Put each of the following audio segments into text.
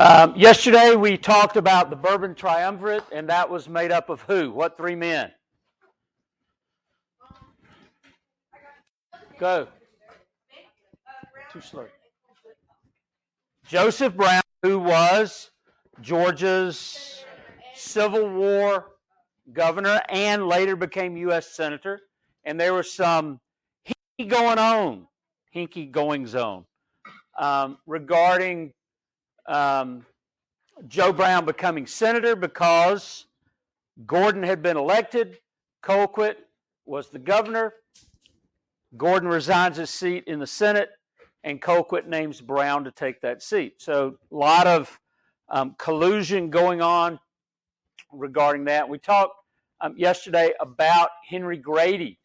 Yesterday we talked about the Bourbon Triumvirate, and that was made up of who? What three men? Go. Too slow. Joseph Brown, who was Georgia's Civil War governor and later became U.S. Senator. And there was some hinky goings on regarding Joe Brown becoming senator because Gordon had been elected. Colquitt was the governor. Gordon resigns his seat in the Senate, and Colquitt names Brown to take that seat. So a lot of collusion going on regarding that. We talked yesterday about Henry Grady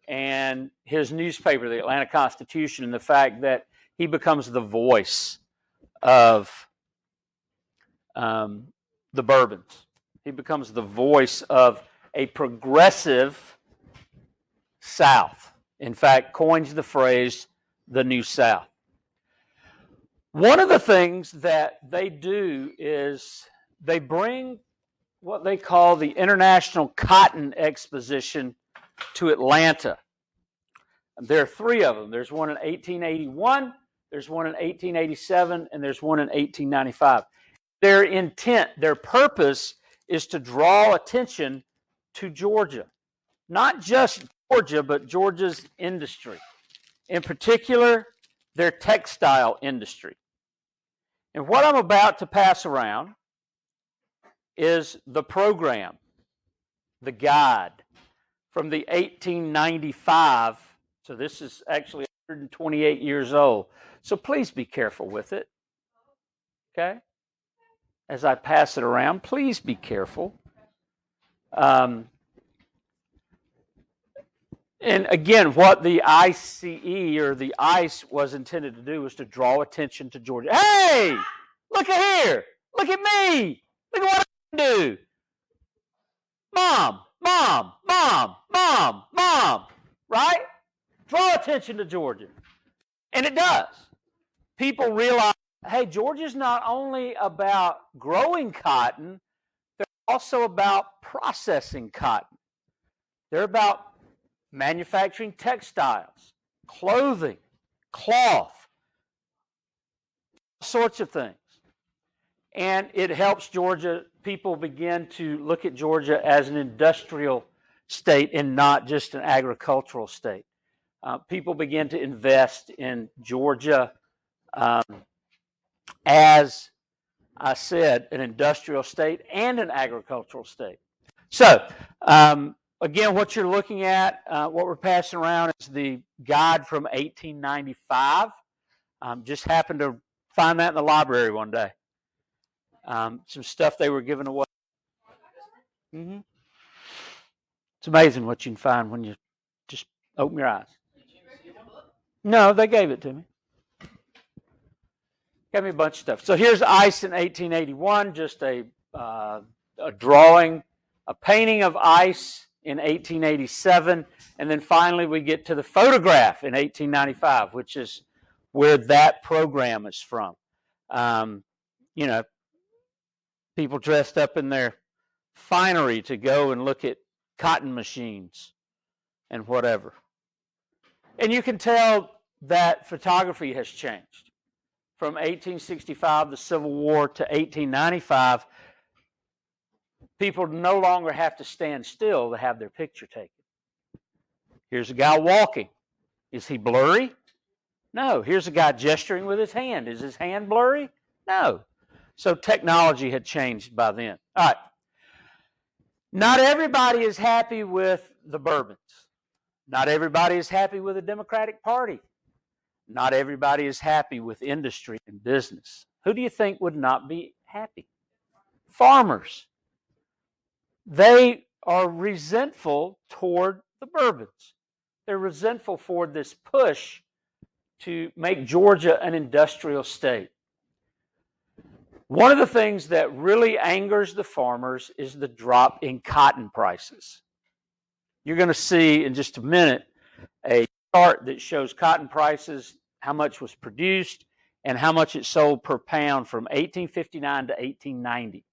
and his newspaper, the Atlanta Constitution, and the fact that he becomes the voice of the Bourbons. He becomes the voice of a progressive South. In fact, coins the phrase, the New South. One of the things that they do is they bring what they call the International Cotton Exposition to Atlanta. There are three of them. There's one in 1881, there's one in 1887, and there's one in 1895. Their intent, their purpose is to draw attention to Georgia. Not just Georgia, but Georgia's industry. In particular, their textile industry. And what I'm about to pass around is the program, the guide from the 1895. So this is actually 128 years old. So please be careful with it. Okay? As I pass it around, please be careful. And again, what the ICE or the ICE was intended to do was to draw attention to Georgia. Hey, look at here. Look at me. Look at what I can do. Mom, right? Draw attention to Georgia. And it does. People realize, hey, Georgia's not only about growing cotton, they're also about processing cotton. They're about manufacturing textiles, clothing, cloth, all sorts of things. And it helps Georgia, people begin to look at Georgia as an industrial state and not just an agricultural state. People begin to invest in Georgia as I said, an industrial state and an agricultural state. So, again, what you're looking at, what we're passing around is the guide from 1895. Just happened to find that in the library one day. Some stuff they were giving away. Mm-hmm. It's amazing what you can find when you just open your eyes. No, they gave it to me. Gave me a bunch of stuff. So here's ice in 1881, just a drawing, a painting of ice in 1887, and then finally we get to the photograph in 1895, which is where that program is from. You know, people dressed up in their finery to go and look at cotton machines and whatever. And you can tell that photography has changed. From 1865, the Civil War, to 1895, people no longer have to stand still to have their picture taken. Here's a guy walking. Is he blurry? No. Here's a guy gesturing with his hand. Is his hand blurry? No. So technology had changed by then. All right. Not everybody is happy with the Bourbons. Not everybody is happy with the Democratic Party. Not everybody is happy with industry and business. Who do you think would not be happy? Farmers. They are resentful toward the Bourbons. They're resentful for this push to make Georgia an industrial state. One of the things that really angers the farmers is the drop in cotton prices. You're going to see in just a minute a chart that shows cotton prices, how much was produced, and how much it sold per pound from 1859 to 1890.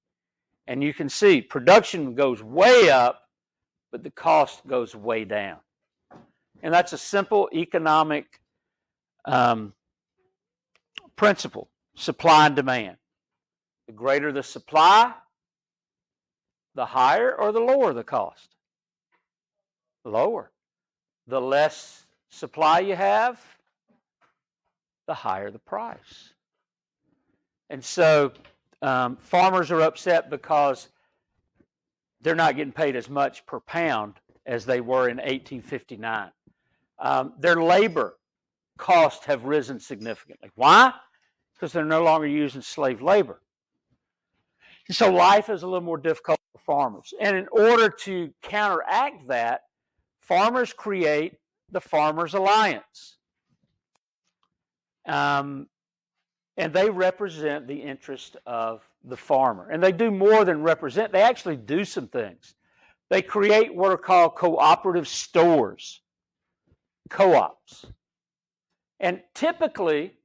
And you can see production goes way up, but the cost goes way down. And that's a simple economic principle, supply and demand. The greater the supply, the higher or the lower the cost? Lower. The less supply you have, the higher the price. And so farmers are upset because they're not getting paid as much per pound as they were in 1859. Their labor costs have risen significantly. Why? Because they're no longer using slave labor. And so life is a little more difficult for farmers. And in order to counteract that, farmers create the Farmers Alliance. And they represent the interest of the farmer. And they do more than represent, they actually do some things. They create what are called cooperative stores, co-ops. And typically,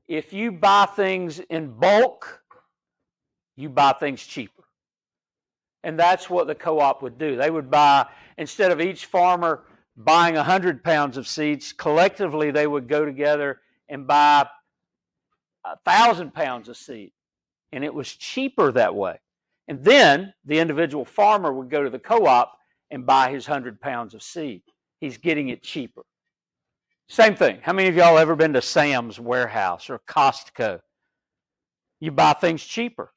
if you buy things in bulk, you buy things cheaper. And that's what the co-op would do. They would buy, instead of each farmer buying 100 pounds of seeds, collectively they would go together and buy 1,000 pounds of seed. And it was cheaper that way. And then the individual farmer would go to the co-op and buy his 100 pounds of seed. He's getting it cheaper. Same thing. How many of y'all ever been to Sam's Warehouse or Costco? You buy things cheaper,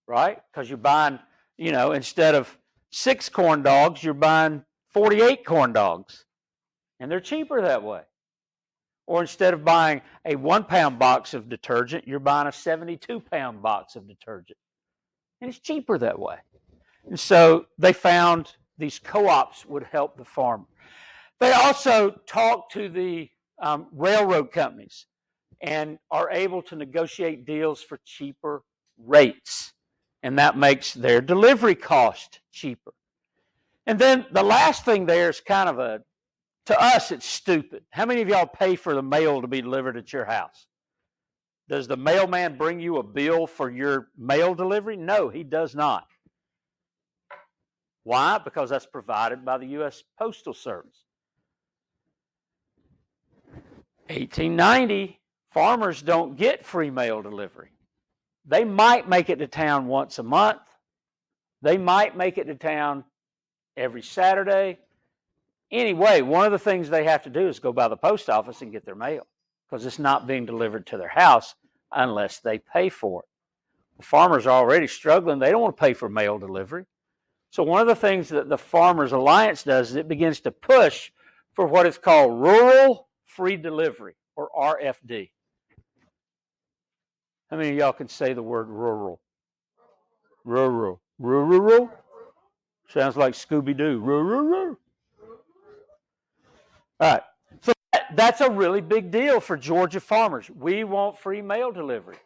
right? Because you're buying, instead of 6 corn dogs, you're buying 48 corn dogs. And they're cheaper that way. Or instead of buying a 1-pound box of detergent, you're buying a 72-pound box of detergent. And it's cheaper that way. And so they found these co-ops would help the farmer. They also talk to the railroad companies and are able to negotiate deals for cheaper rates. And that makes their delivery cost cheaper. And then the last thing there is kind of to us, it's stupid. How many of y'all pay for the mail to be delivered at your house? Does the mailman bring you a bill for your mail delivery? No, he does not. Why? Because that's provided by the U.S. Postal Service. 1890, farmers don't get free mail delivery. They might make it to town once a month. They might make it to town every Saturday. Anyway, one of the things they have to do is go by the post office and get their mail because it's not being delivered to their house unless they pay for it. The farmers are already struggling. They don't want to pay for mail delivery. So one of the things that the Farmers Alliance does is it begins to push for what is called Rural Free Delivery, or RFD. How many of y'all can say the word rural? Rural. Rural? Sounds like Scooby-Doo. Rural. All right. So that's a really big deal for Georgia farmers. We want free mail delivery.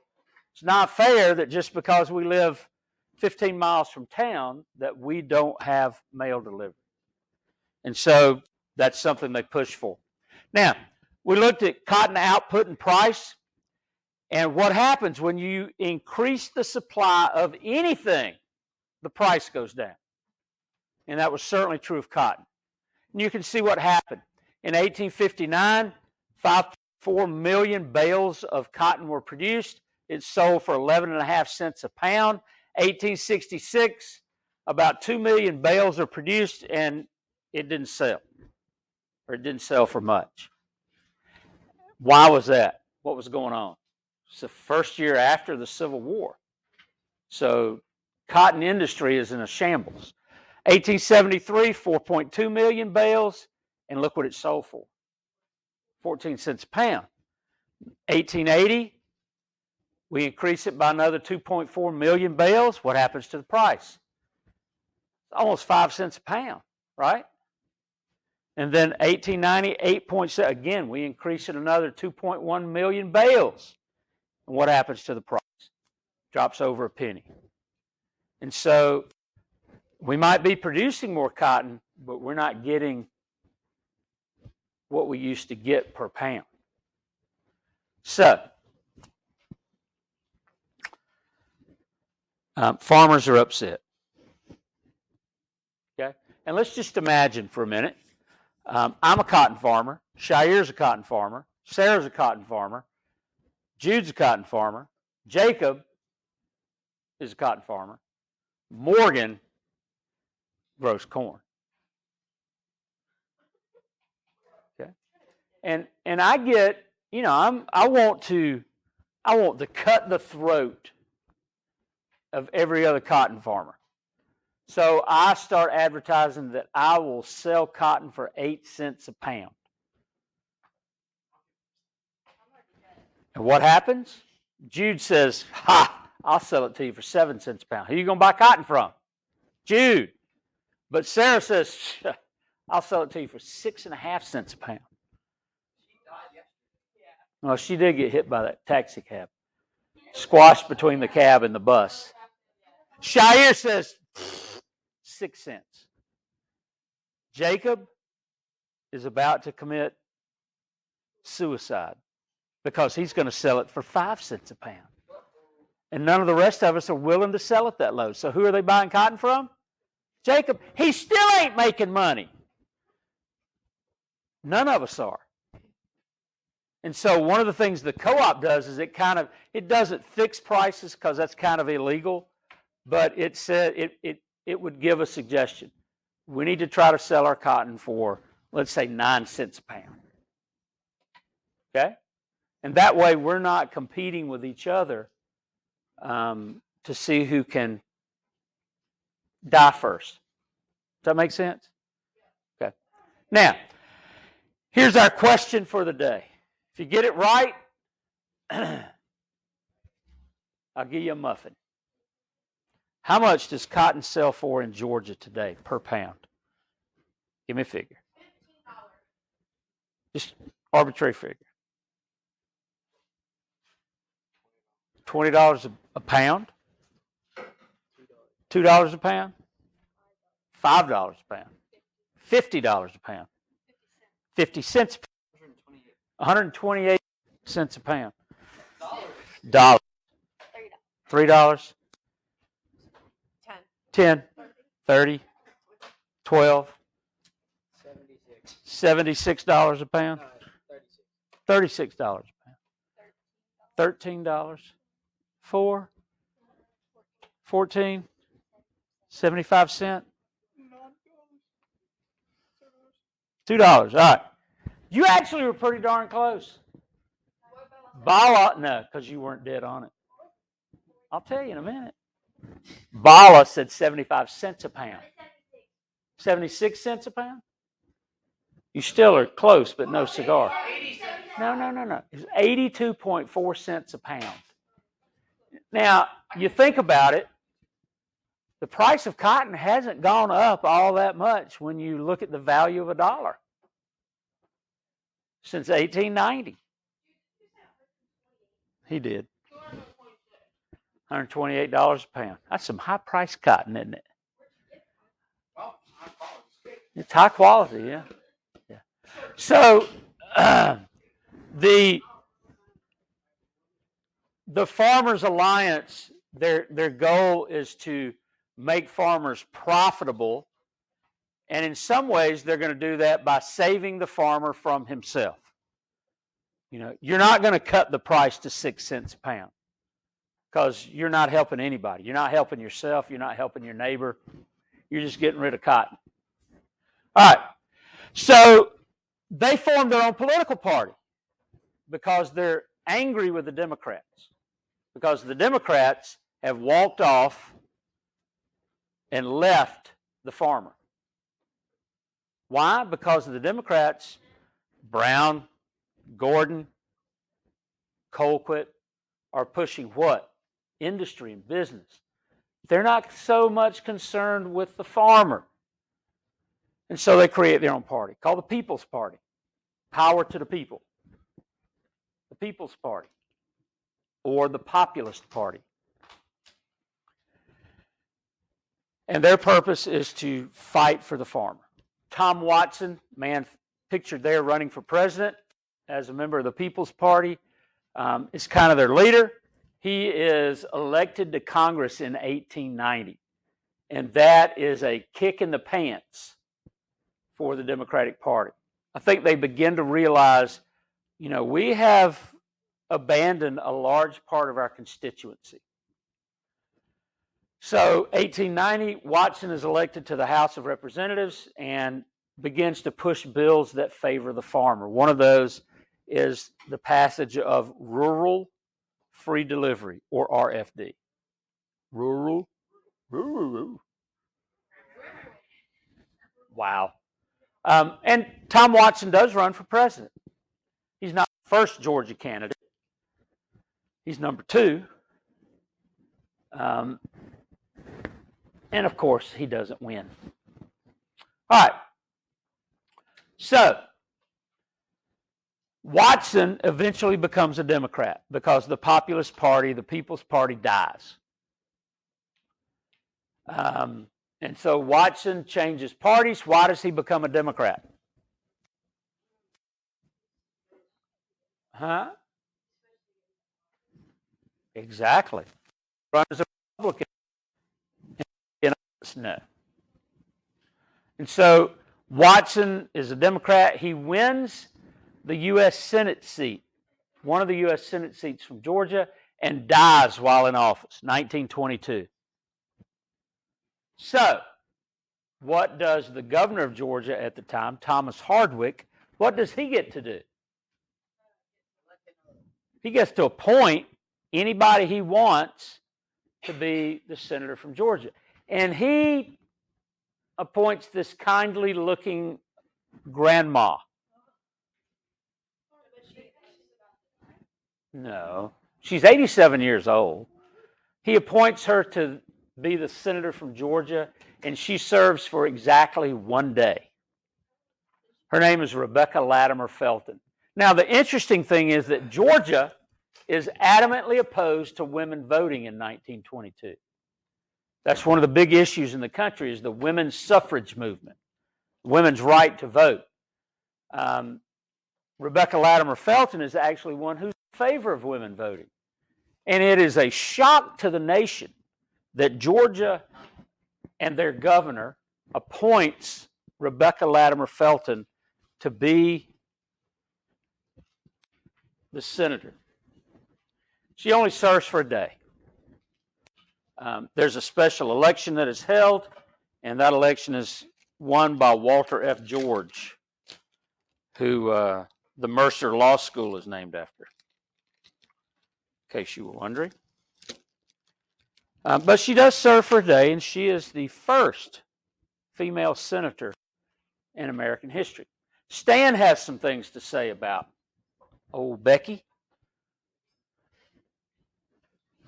It's not fair that just because we live 15 miles from town that we don't have mail delivery. And so that's something they push for. Now, we looked at cotton output and price. And what happens when you increase the supply of anything, the price goes down. And that was certainly true of cotton. And you can see what happened. In 1859, 5.4 million bales of cotton were produced. It sold for 11.5 cents a pound. 1866, about 2 million bales are produced, and it didn't sell. Or it didn't sell for much. Why was that? What was going on? It's the first year after the Civil War. So cotton industry is in a shambles. 1873, 4.2 million bales, and look what it sold for. 14 cents a pound. 1880, we increase it by another 2.4 million bales. What happens to the price? It's almost 5 cents a pound, right? And then 1890, 8.7. Again, we increase it another 2.1 million bales. And what happens to the price? Drops over a penny. And so we might be producing more cotton, but we're not getting what we used to get per pound. So Farmers are upset. Okay? And let's just imagine for a minute. I'm a cotton farmer. Shire's a cotton farmer. Sarah's a cotton farmer. Jude's a cotton farmer. Jacob is a cotton farmer. Morgan grows corn. Okay? And I get, I want to cut the throat of every other cotton farmer. So I start advertising that I will sell cotton for 8 cents a pound. And what happens? Jude says, I'll sell it to you for 7 cents a pound. Who are you going to buy cotton from? Jude. But Sarah says, I'll sell it to you for 6.5 cents a pound. Well, she did get hit by that taxi cab. Squashed between the cab and the bus. Shire says, 6 cents. Jacob is about to commit suicide because he's going to sell it for 5 cents a pound. And none of the rest of us are willing to sell it that low. So who are they buying cotton from? Jacob. He still ain't making money. None of us are. And so one of the things the co-op does is it doesn't fix prices because that's kind of illegal, but it said it would give a suggestion. We need to try to sell our cotton for, let's say, 9 cents a pound. Okay? And that way we're not competing with each other to see who can die first. Does that make sense? Okay. Now, here's our question for the day. If you get it right, I'll give you a muffin. How much does cotton sell for in Georgia today per pound? Give me a figure. Just arbitrary figure. $20 a pound? $2 a pound? $5 a pound? $50 a pound? 50 cents a pound? 128 cents a pound. Dollars. $3. 10. 30. 12. $76 a pound. $36 a pound. $13. 4. 14. 75 cents. $2. All right. You actually were pretty darn close. Bala, no, because you weren't dead on it. I'll tell you in a minute. Bala said 75 cents a pound. 76 cents a pound? You still are close, but no cigar. No. It's 82.4 cents a pound. Now, you think about it, the price of cotton hasn't gone up all that much when you look at the value of a dollar since 1890. He did. $128 a pound. That's some high-priced cotton, isn't it? It's high quality, yeah. So, the Farmers Alliance, their goal is to make farmers profitable, and in some ways they're going to do that by saving the farmer from himself. You're not going to cut the price to 6 cents a pound because you're not helping anybody. You're not helping yourself. You're not helping your neighbor. You're just getting rid of cotton. All right. So they formed their own political party because they're angry with the Democrats, because the Democrats have walked off and left the farmer. Why? Because of the Democrats, Brown, Gordon, Colquitt, are pushing what? Industry and business. They're not so much concerned with the farmer. And so they create their own party called the People's Party. Power to the people. The People's Party. Or the Populist Party. And their purpose is to fight for the farmer. Tom Watson, man pictured there running for president as a member of the People's Party, is kind of their leader. He is elected to Congress in 1890, and that is a kick in the pants for the Democratic Party. I think they begin to realize, we have abandoned a large part of our constituency. So 1890, Watson is elected to the House of Representatives and begins to push bills that favor the farmer. One of those is the passage of Rural Free Delivery, or RFD. Rural. Wow. And Tom Watson does run for president. He's not the first Georgia candidate. He's number 2. And of course, he doesn't win. All right. So, Watson eventually becomes a Democrat because the Populist Party, the People's Party, dies. And so Watson changes parties. Why does he become a Democrat? Huh? Exactly. Run as a Republican. No. And so Watson is a Democrat. He wins the U.S. Senate seat, one of the U.S. Senate seats from Georgia, and dies while in office, 1922. So, what does the governor of Georgia at the time, Thomas Hardwick, what does he get to do? He gets to appoint anybody he wants to be the senator from Georgia. And he appoints this kindly looking grandma. No, she's 87 years old. He appoints her to be the senator from Georgia, and she serves for exactly 1 day. Her name is Rebecca Latimer Felton. Now, the interesting thing is that Georgia is adamantly opposed to women voting in 1922. That's one of the big issues in the country, is the women's suffrage movement, women's right to vote. Rebecca Latimer Felton is actually one who's in favor of women voting. And it is a shock to the nation that Georgia and their governor appoints Rebecca Latimer Felton to be the senator. She only serves for a day. There's a special election that is held, and that election is won by Walter F. George, who the Mercer Law School is named after, in case you were wondering. But she does serve for a day, and she is the first female senator in American history. Stan has some things to say about old Becky.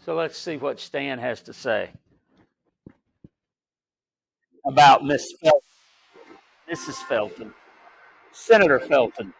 So let's see what Stan has to say about Miss Felton, Mrs. Felton, Senator Felton.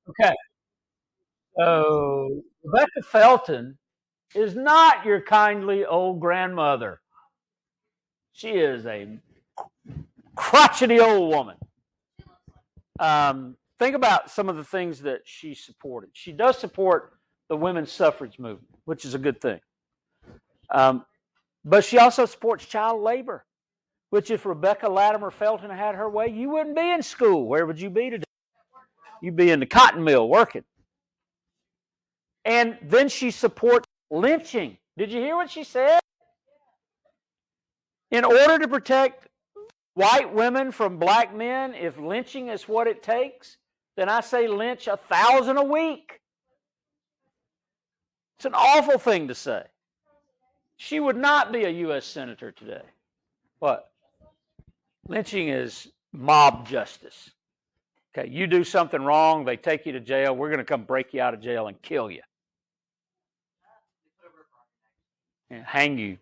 Okay, so Rebecca Felton is not your kindly old grandmother. She is a crotchety old woman. think about some of the things that she supported. She does support the women's suffrage movement, which is a good thing. But she also supports child labor, which if Rebecca Latimer Felton had her way, you wouldn't be in school. Where would you be today? You'd be in the cotton mill working. And then she supports lynching. Did you hear what she said? In order to protect white women from black men, if lynching is what it takes, then I say lynch 1,000 a week. It's an awful thing to say. She would not be a U.S. Senator today. What? Lynching is mob justice. Okay, you do something wrong, they take you to jail, we're going to come break you out of jail and kill you. And hang you,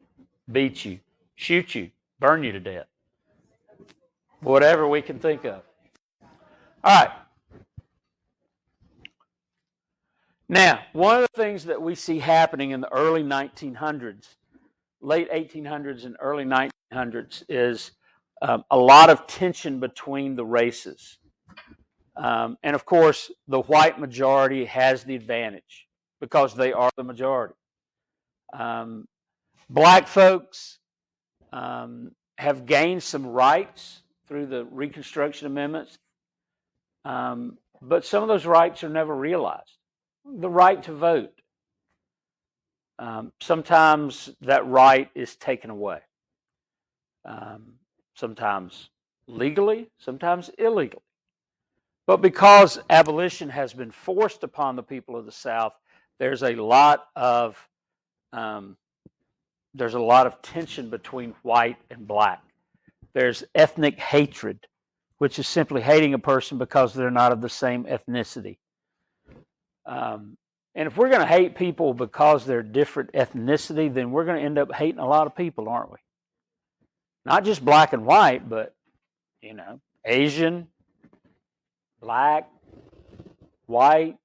beat you, shoot you, burn you to death. Whatever we can think of. All right. Now, one of the things that we see happening in the early 1900s, late 1800s and early 1900s, is a lot of tension between the races. And of course, the white majority has the advantage because they are the majority. Black folks have gained some rights through the Reconstruction Amendments, but some of those rights are never realized. The right to vote. Sometimes that right is taken away. Sometimes legally, sometimes illegally. But because abolition has been forced upon the people of the South, there's a lot of tension between white and black. There's ethnic hatred, which is simply hating a person because they're not of the same ethnicity. And if we're going to hate people because they're different ethnicity, then we're going to end up hating a lot of people, aren't we? Not just black and white, but, Asian, black, white,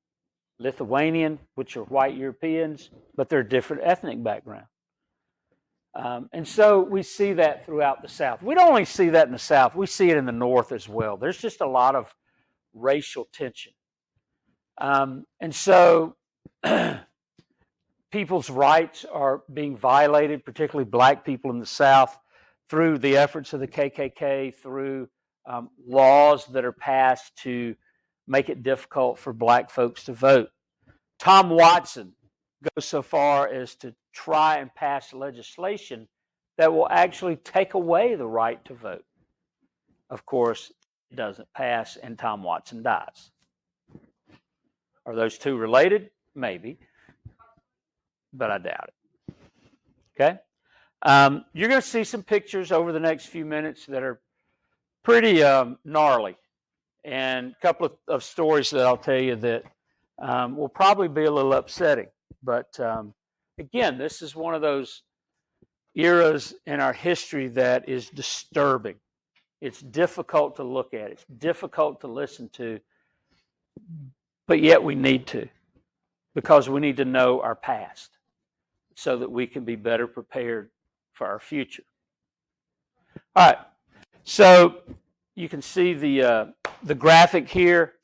Lithuanian, which are white Europeans, but they're different ethnic background. And so we see that throughout the South. We don't only see that in the South, we see it in the North as well. There's just a lot of racial tension. And so people's rights are being violated, particularly black people in the South, through the efforts of the KKK, through laws that are passed to make it difficult for black folks to vote. Tom Watson goes so far as to try and pass legislation that will actually take away the right to vote. Of course, it doesn't pass, and Tom Watson dies. Are those two related? Maybe, but I doubt it. Okay? You're going to see some pictures over the next few minutes that are pretty gnarly, and a couple of stories that I'll tell you that will probably be a little upsetting. But again, this is one of those eras in our history that is disturbing. It's difficult to look at. It's difficult to listen to, but yet we need to, because we need to know our past so that we can be better prepared for our future. All right, so you can see the graphic here.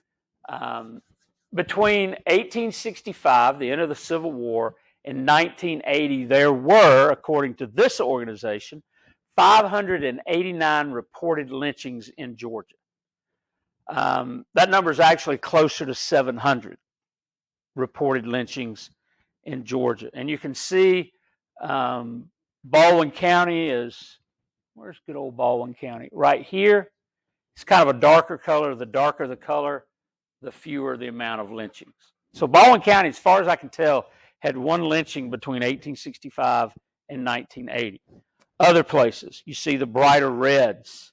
Between 1865, the end of the Civil War, and 1980, there were, according to this organization, 589 reported lynchings in Georgia. That number is actually closer to 700 reported lynchings in Georgia. And you can see Baldwin County is, where's good old Baldwin County? Right here. It's kind of a darker color. The darker the color, the fewer the amount of lynchings. So Baldwin County, as far as I can tell, had one lynching between 1865 and 1980. Other places, you see the brighter reds,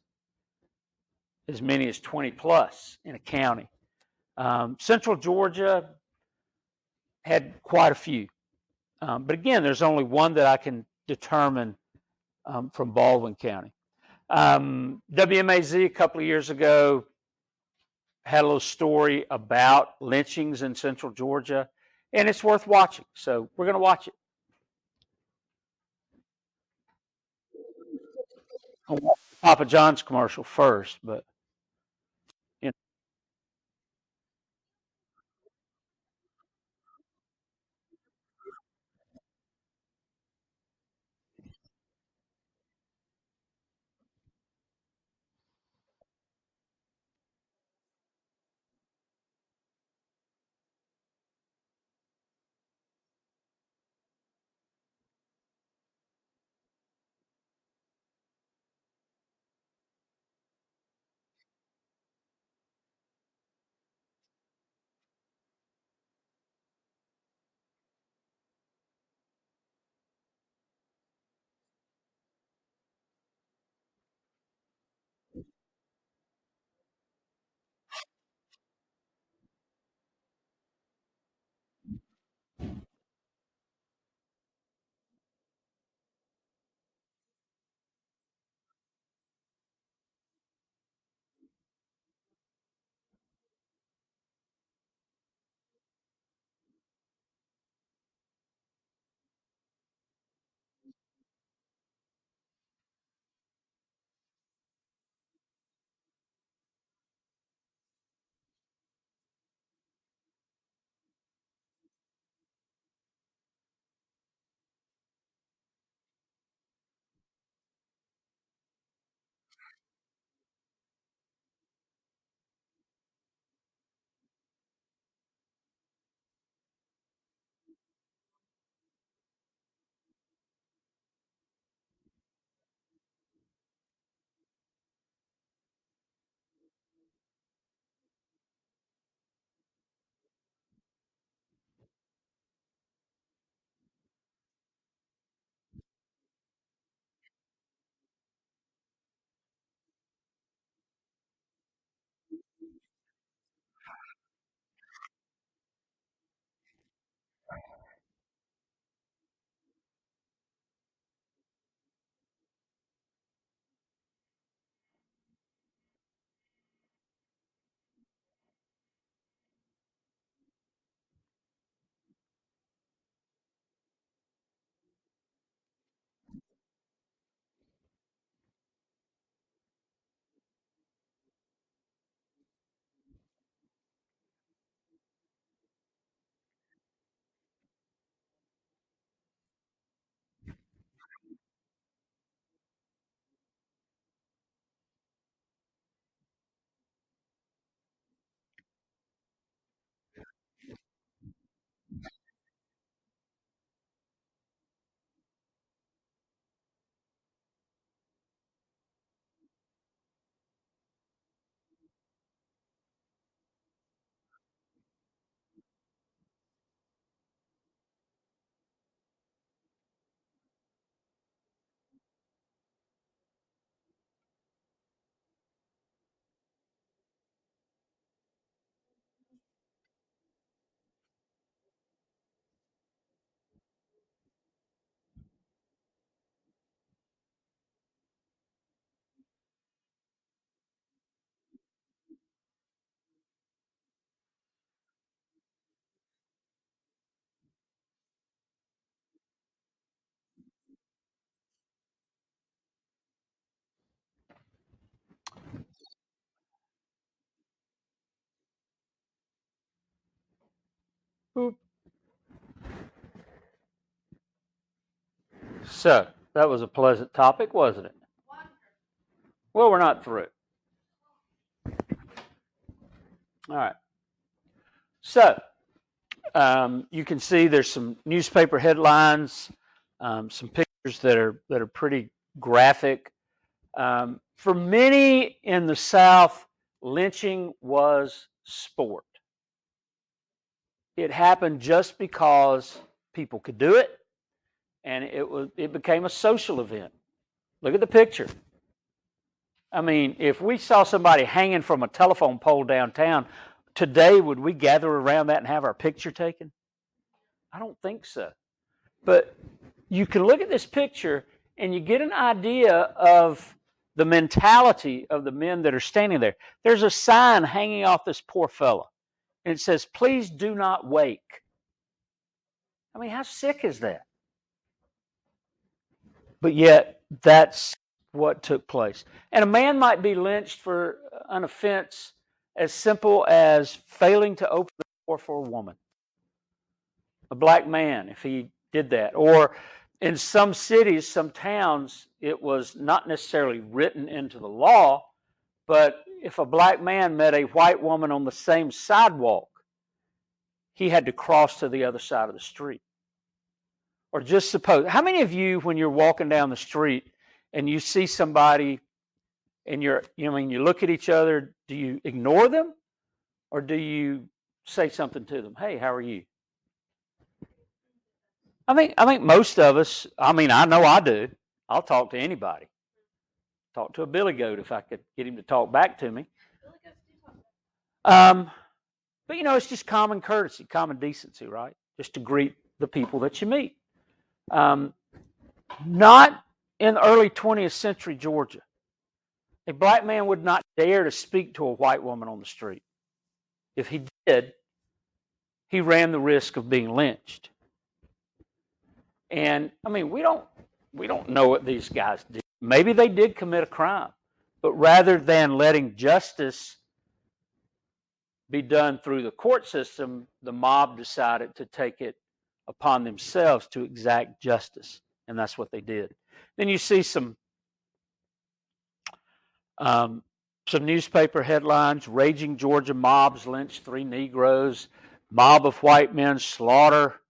as many as 20 plus in a county. Central Georgia had quite a few. But again, there's only one that I can determine from Baldwin County. WMAZ a couple of years ago had a little story about lynchings in Central Georgia, and it's worth watching. So we're going to watch it. I'll watch the Papa John's commercial first, but Boop. So, that was a pleasant topic, wasn't it? Well, we're not through. All right. So, you can see there's some newspaper headlines, some pictures that are pretty graphic. For many in the South, lynching was sport. It happened just because people could do it, and it became a social event. Look at the picture. I mean, if we saw somebody hanging from a telephone pole downtown today, would we gather around that and have our picture taken? I don't think so. But you can look at this picture and you get an idea of the mentality of the men that are standing there. There's a sign hanging off this poor fella, and it says, "Please do not wake." I mean, how sick is that? But yet, that's what took place. And a man might be lynched for an offense as simple as failing to open the door for a woman. A black man, if he did that. Or in some cities, some towns, it was not necessarily written into the law, but if a black man met a white woman on the same sidewalk, he had to cross to the other side of the street. Or just suppose, how many of you, when you're walking down the street and you see somebody and you look at each other, do you ignore them or do you say something to them? Hey, how are you? I think most of us, I know I do. I'll talk to anybody. Talk to a billy goat if I could get him to talk back to me. But it's just common courtesy, common decency, right? Just to greet the people that you meet. Not in early 20th century Georgia. A black man would not dare to speak to a white woman on the street. If he did, he ran the risk of being lynched. And we don't know what these guys did. Maybe they did commit a crime, but rather than letting justice be done through the court system, the mob decided to take it upon themselves to exact justice, and that's what they did. Then you see some newspaper headlines: raging Georgia mobs lynch 3 Negroes, mob of white men slaughter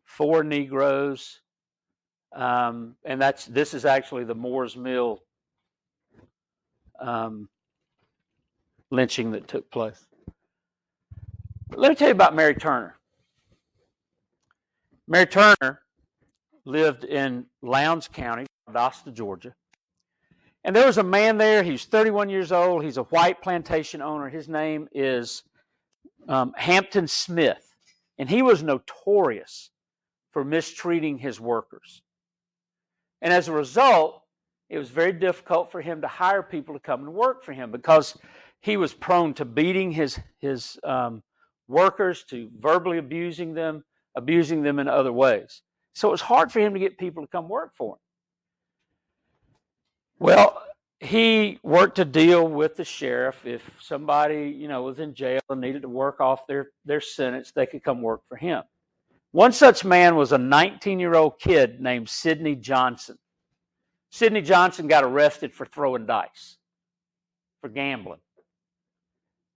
4 Negroes, and this is actually the Moores Mill lynching that took place. But let me tell you about Mary Turner. Mary Turner lived in Lowndes County, Valdosta, Georgia. And there was a man there. He's 31 years old. He's a white plantation owner. His name is Hampton Smith. And he was notorious for mistreating his workers. And as a result, it was very difficult for him to hire people to come and work for him because he was prone to beating his workers, to verbally abusing them in other ways. So it was hard for him to get people to come work for him. Well, he worked a deal with the sheriff. If somebody, was in jail and needed to work off their sentence, they could come work for him. One such man was a 19-year-old kid named Sidney Johnson. Sidney Johnson got arrested for throwing dice, for gambling.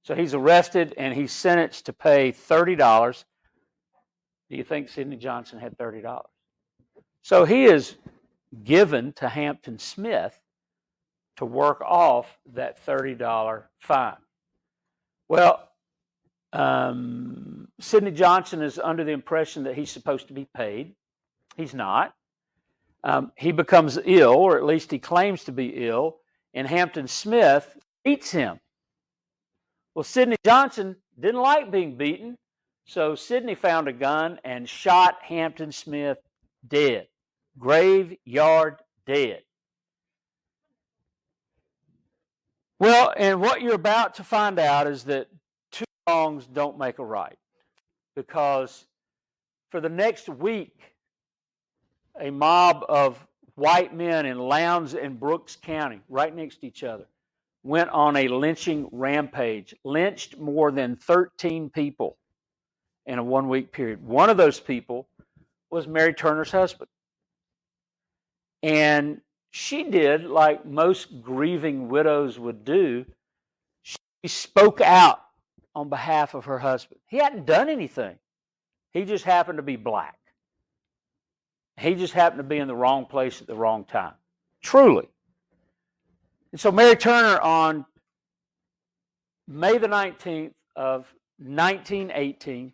So he's arrested and he's sentenced to pay $30. Do you think Sidney Johnson had $30? So he is given to Hampton Smith to work off that $30 fine. Well, Sidney Johnson is under the impression that he's supposed to be paid. He's not. He becomes ill, or at least he claims to be ill, and Hampton Smith beats him. Well, Sidney Johnson didn't like being beaten, so Sidney found a gun and shot Hampton Smith dead. Graveyard dead. Well, and what you're about to find out is that 2 wrongs don't make a right. Because for the next week, a mob of white men in Lowndes and Brooks County, right next to each other, went on a lynching rampage, lynched more than 13 people, in a 1 week period. One of those people was Mary Turner's husband. And she did like most grieving widows would do. She spoke out on behalf of her husband. He hadn't done anything. He just happened to be black. He just happened to be in the wrong place at the wrong time. Truly. And so Mary Turner, on May the 19th of 1918,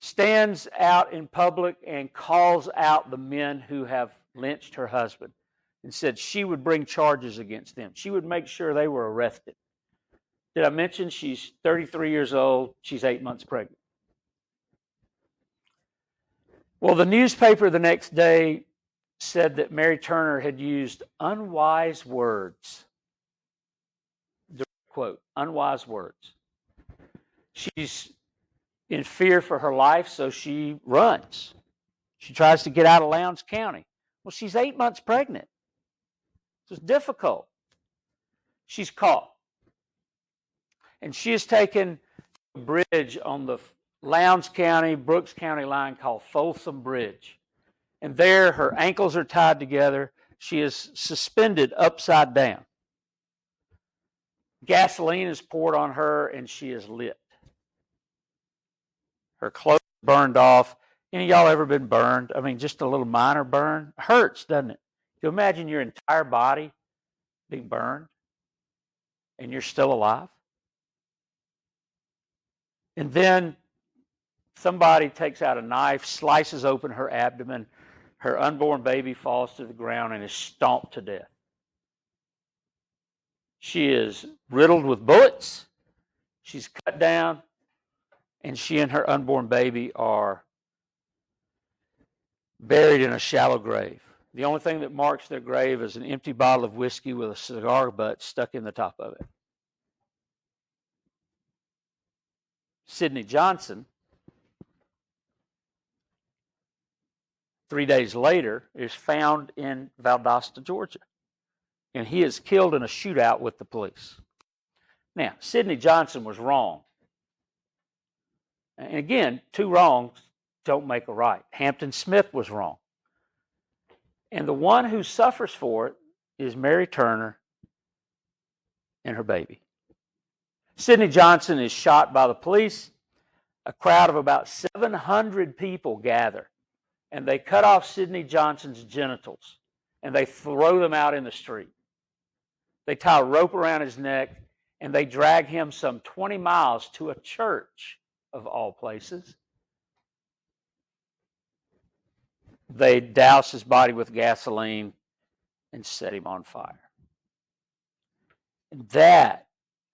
stands out in public and calls out the men who have lynched her husband and said she would bring charges against them. She would make sure they were arrested. Did I mention she's 33 years old? She's 8 months pregnant. Well, the newspaper the next day said that Mary Turner had used unwise words. Direct quote, unwise words. She's in fear for her life, so she runs. She tries to get out of Lowndes County. Well, she's 8 months pregnant. So it's difficult. She's caught. And she is taken to a bridge on the Lowndes County, Brooks County line called Folsom Bridge. And there her ankles are tied together. She is suspended upside down. Gasoline is poured on her and she is lit. Her clothes burned off. Any of y'all ever been burned? I mean, just a little minor burn. Hurts, doesn't it? You imagine your entire body being burned and you're still alive? And then somebody takes out a knife, slices open her abdomen. Her unborn baby falls to the ground and is stomped to death. She is riddled with bullets. She's cut down. And she and her unborn baby are buried in a shallow grave. The only thing that marks their grave is an empty bottle of whiskey with a cigar butt stuck in the top of it. Sidney Johnson, 3 days later, is found in Valdosta, Georgia. And he is killed in a shootout with the police. Now, Sidney Johnson was wrong. And again, two wrongs don't make a right. Hampton Smith was wrong. And the one who suffers for it is Mary Turner and her baby. Sidney Johnson is shot by the police. A crowd of about 700 people gather, and they cut off Sidney Johnson's genitals, and they throw them out in the street. They tie a rope around his neck, and they drag him some 20 miles to a church, of all places. They douse his body with gasoline and set him on fire. And that,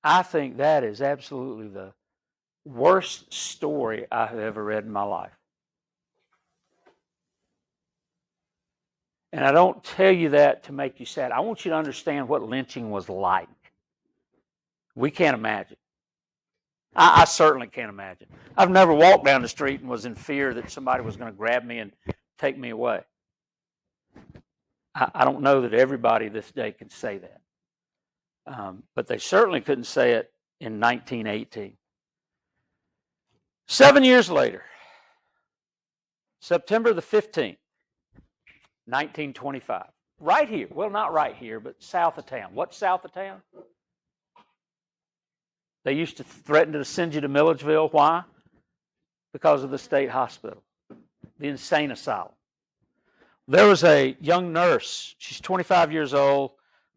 I think that is absolutely the worst story I have ever read in my life. And I don't tell you that to make you sad. I want you to understand what lynching was like. We can't imagine. I certainly can't imagine. I've never walked down the street and was in fear that somebody was going to grab me and take me away. I don't know that everybody this day can say that. But they certainly couldn't say it in 1918. 7 years later, September the 15th, 1925. Right here. Well, not right here, but south of town. What's south of town? They used to threaten to send you to Milledgeville. Why? Because of the state hospital, the insane asylum. There was a young nurse. She's 25 years old,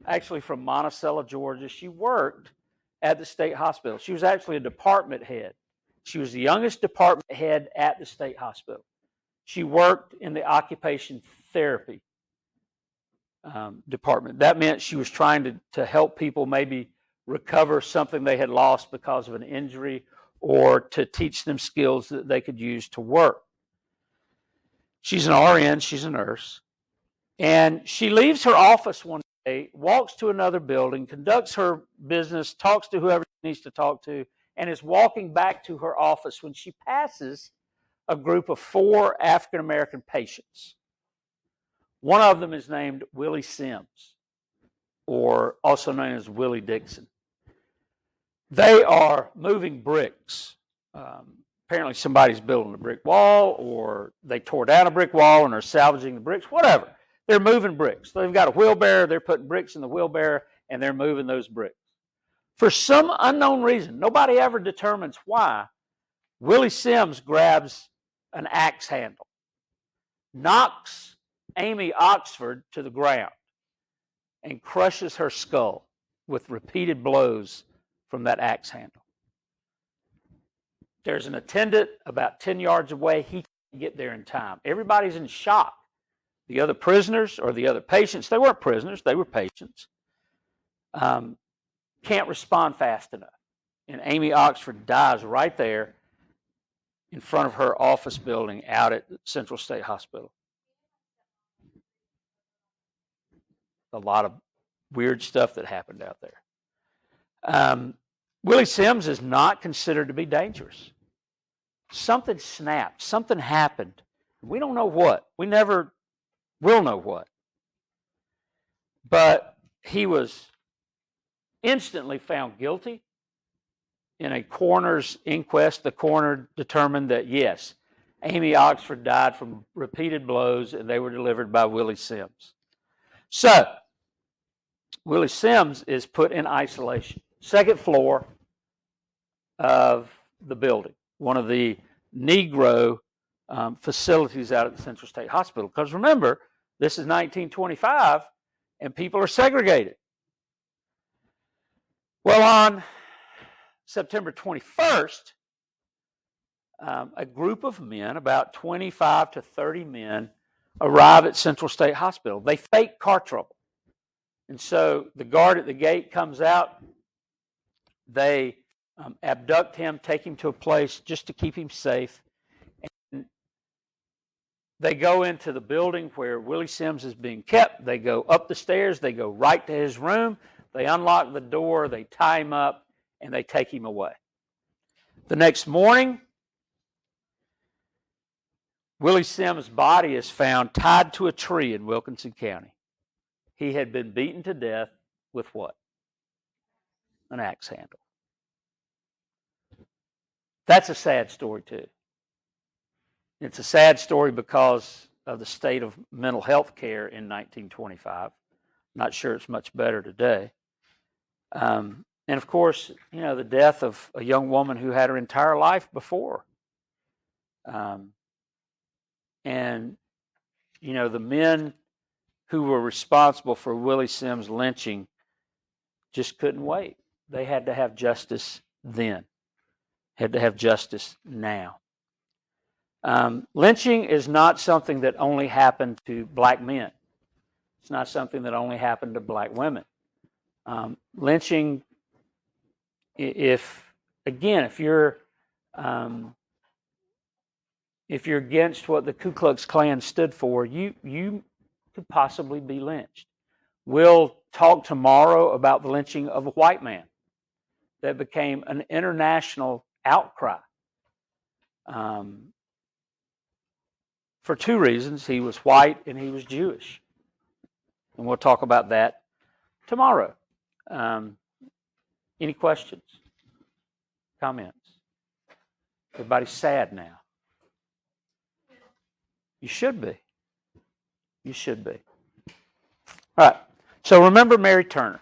actually from Monticello, Georgia. She worked at the state hospital. She was actually a department head. She was the youngest department head at the state hospital. She worked in the occupation therapy department. That meant she was trying to help people maybe recover something they had lost because of an injury, or to teach them skills that they could use to work. She's an RN, she's a nurse, and she leaves her office one day, walks to another building, conducts her business, talks to whoever she needs to talk to, and is walking back to her office when she passes a group of 4 African-American patients. One of them is named Willie Sims, or also known as Willie Dixon. They are moving bricks apparently somebody's building a brick wall, or they tore down a brick wall and are salvaging the bricks, whatever. They're moving bricks. They've got a wheelbarrow, they're putting bricks in the wheelbarrow, and they're moving those bricks. For some unknown reason, nobody ever determines why, Willie Sims grabs an axe handle, knocks Amy Oxford to the ground, and crushes her skull with repeated blows from that axe handle. There's an attendant about 10 yards away. He can't get there in time. Everybody's in shock. The other prisoners or the other patients, they weren't prisoners, they were patients, can't respond fast enough. And Amy Oxford dies right there in front of her office building out at Central State Hospital. A lot of weird stuff that happened out there. Willie Sims is not considered to be dangerous. Something snapped. Something happened. We don't know what. We never will know what. But he was instantly found guilty in a coroner's inquest. The coroner determined that, yes, Amy Oxford died from repeated blows, and they were delivered by Willie Sims. So, Willie Sims is put in isolation. Second floor of the building, one of the Negro facilities out at the Central State Hospital. Because remember, this is 1925, and people are segregated. Well, on September 21st, a group of men, about 25 to 30 men, arrive at Central State Hospital. They fake car trouble. And so the guard at the gate comes out. They abduct him, take him to a place just to keep him safe. And they go into the building where Willie Sims is being kept. They go up the stairs. They go right to his room. They unlock the door. They tie him up, and they take him away. The next morning, Willie Sims' body is found tied to a tree in Wilkinson County. He had been beaten to death with what? An axe handle. That's a sad story, too. It's a sad story because of the state of mental health care in 1925. Not sure it's much better today. And of course, the death of a young woman who had her entire life before. And the men who were responsible for Willie Sims' lynching just couldn't wait. They had to have justice then, had to have justice now. Lynching is not something that only happened to black men. It's not something that only happened to black women. Lynching, if you're against what the Ku Klux Klan stood for, you could possibly be lynched. We'll talk tomorrow about the lynching of a white man that became an international outcry. For two reasons. He was white and he was Jewish. And we'll talk about that tomorrow. Any questions? Comments? Everybody's sad now. You should be. You should be. All right. So remember Mary Turner.